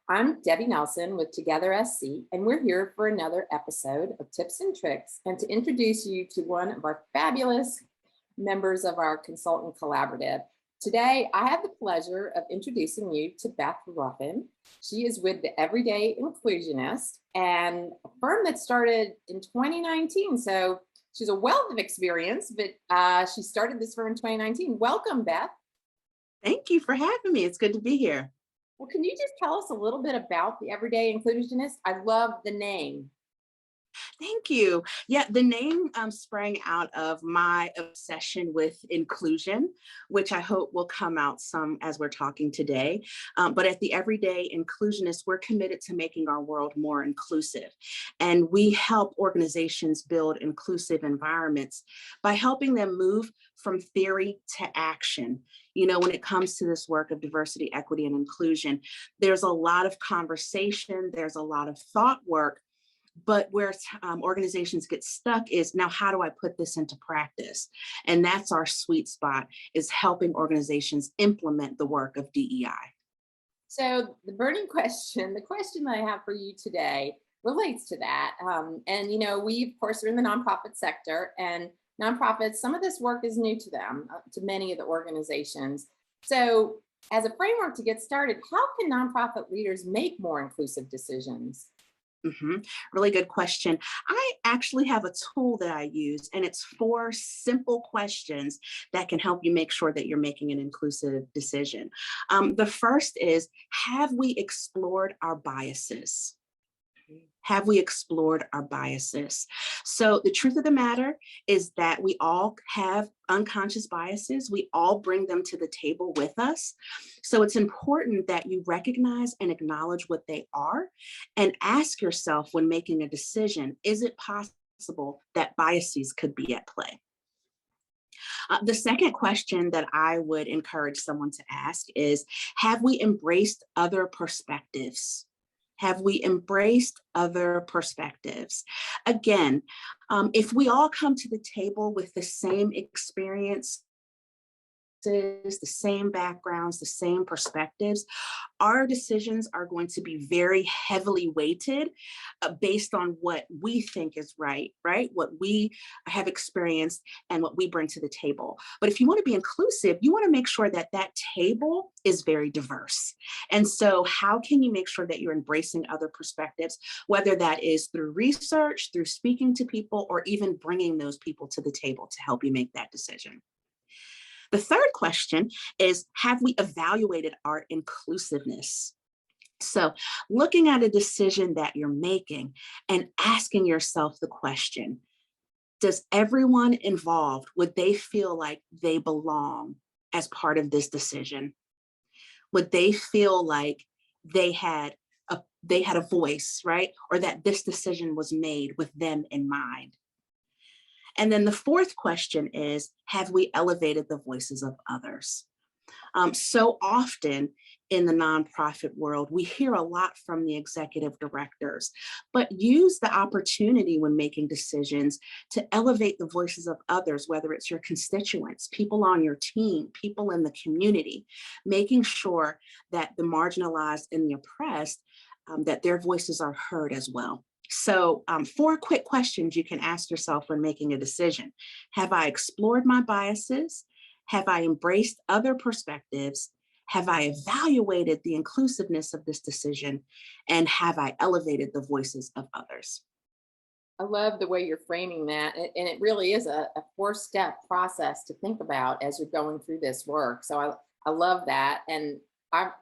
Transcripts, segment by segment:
I'm Debbie Nelson with Together SC, and we're here for another episode of Tips and Tricks and to introduce you to one of our fabulous members of our consultant collaborative. Today, I have the pleasure of introducing you to Beth Ruffin. She is with the Everyday Inclusionist and a firm that started in 2019. So she's a wealth of experience, but she started this firm in 2019. Welcome, Beth. Thank you for having me. It's good to be here. Well, can you just tell us a little bit about the Everyday Inclusionist? I love the name. Thank you. Yeah, the name sprang out of my obsession with inclusion, which I hope will come out some as we're talking today. But at the Everyday Inclusionist, we're committed to making our world more inclusive. And we help organizations build inclusive environments by helping them move from theory to action. You know, when it comes to this work of diversity, equity, and inclusion, there's a lot of conversation, there's a lot of thought work, but where organizations get stuck is, now how do I put this into practice? And that's our sweet spot, is helping organizations implement the work of DEI. So the burning question, the question that I have for you today relates to that. And, you know, we, of course, are in the nonprofit sector, and nonprofits, some of this work is new to them, to many of the organizations. So as a framework to get started, how can nonprofit leaders make more inclusive decisions? Really good question. I actually have a tool that I use, and it's 4 simple questions that can help you make sure that you're making an inclusive decision. The first is, have we explored our biases? Have we explored our biases? So the truth of the matter is that we all have unconscious biases. We all bring them to the table with us. So it's important that you recognize and acknowledge what they are and ask yourself when making a decision, is it possible that biases could be at play? The second question that I would encourage someone to ask is, have we embraced other perspectives? Have we embraced other perspectives? Again, if we all come to the table with the same experience, the same backgrounds, the same perspectives, our decisions are going to be very heavily weighted based on what we think is right? What we have experienced and what we bring to the table. But if you want to be inclusive, you want to make sure that that table is very diverse. And so how can you make sure that you're embracing other perspectives, whether that is through research, through speaking to people, or even bringing those people to the table to help you make that decision? The third question is, have we evaluated our inclusiveness? So looking at a decision that you're making and asking yourself the question, does everyone involved, would they feel like they belong as part of this decision? Would they feel like they had a voice, right? Or that this decision was made with them in mind? And then the fourth question is, have we elevated the voices of others? So often in the nonprofit world, we hear a lot from the executive directors, but use the opportunity when making decisions to elevate the voices of others, whether it's your constituents, people on your team, people in the community, making sure that the marginalized and the oppressed, that their voices are heard as well. So 4 quick questions you can ask yourself when making a decision. Have I explored my biases? Have I embraced other perspectives? Have I evaluated the inclusiveness of this decision? And have I elevated the voices of others? I love the way you're framing that. And it really is a 4-step process to think about as you're going through this work. So I love that. And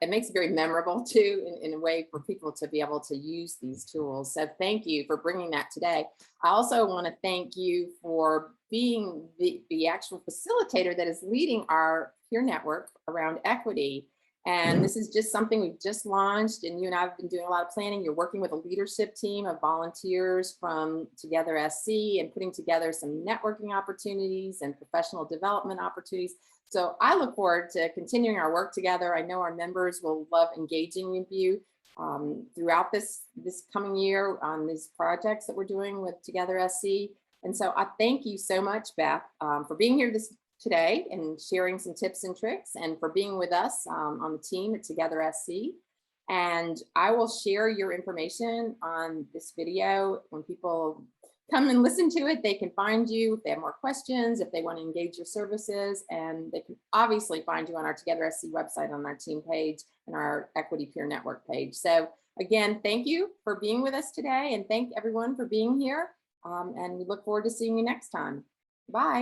it makes it very memorable too, in a way for people to be able to use these tools. So thank you for bringing that today. I also want to thank you for being the actual facilitator that is leading our peer network around equity. And this is just something we've just launched, and you and I have been doing a lot of planning. You're working with a leadership team of volunteers from Together SC and putting together some networking opportunities and professional development opportunities. So I look forward to continuing our work together. I know our members will love engaging with you throughout this coming year on these projects that we're doing with Together SC. And so I thank you so much, Beth, for being here today and sharing some tips and tricks, and for being with us on the team at Together SC. And I will share your information on this video. When people come and listen to it, they can find you if they have more questions, if they want to engage your services, and they can obviously find you on our Together SC website, on our team page and our Equity Peer Network page. So again, thank you for being with us today, and thank everyone for being here. And we look forward to seeing you next time. Bye.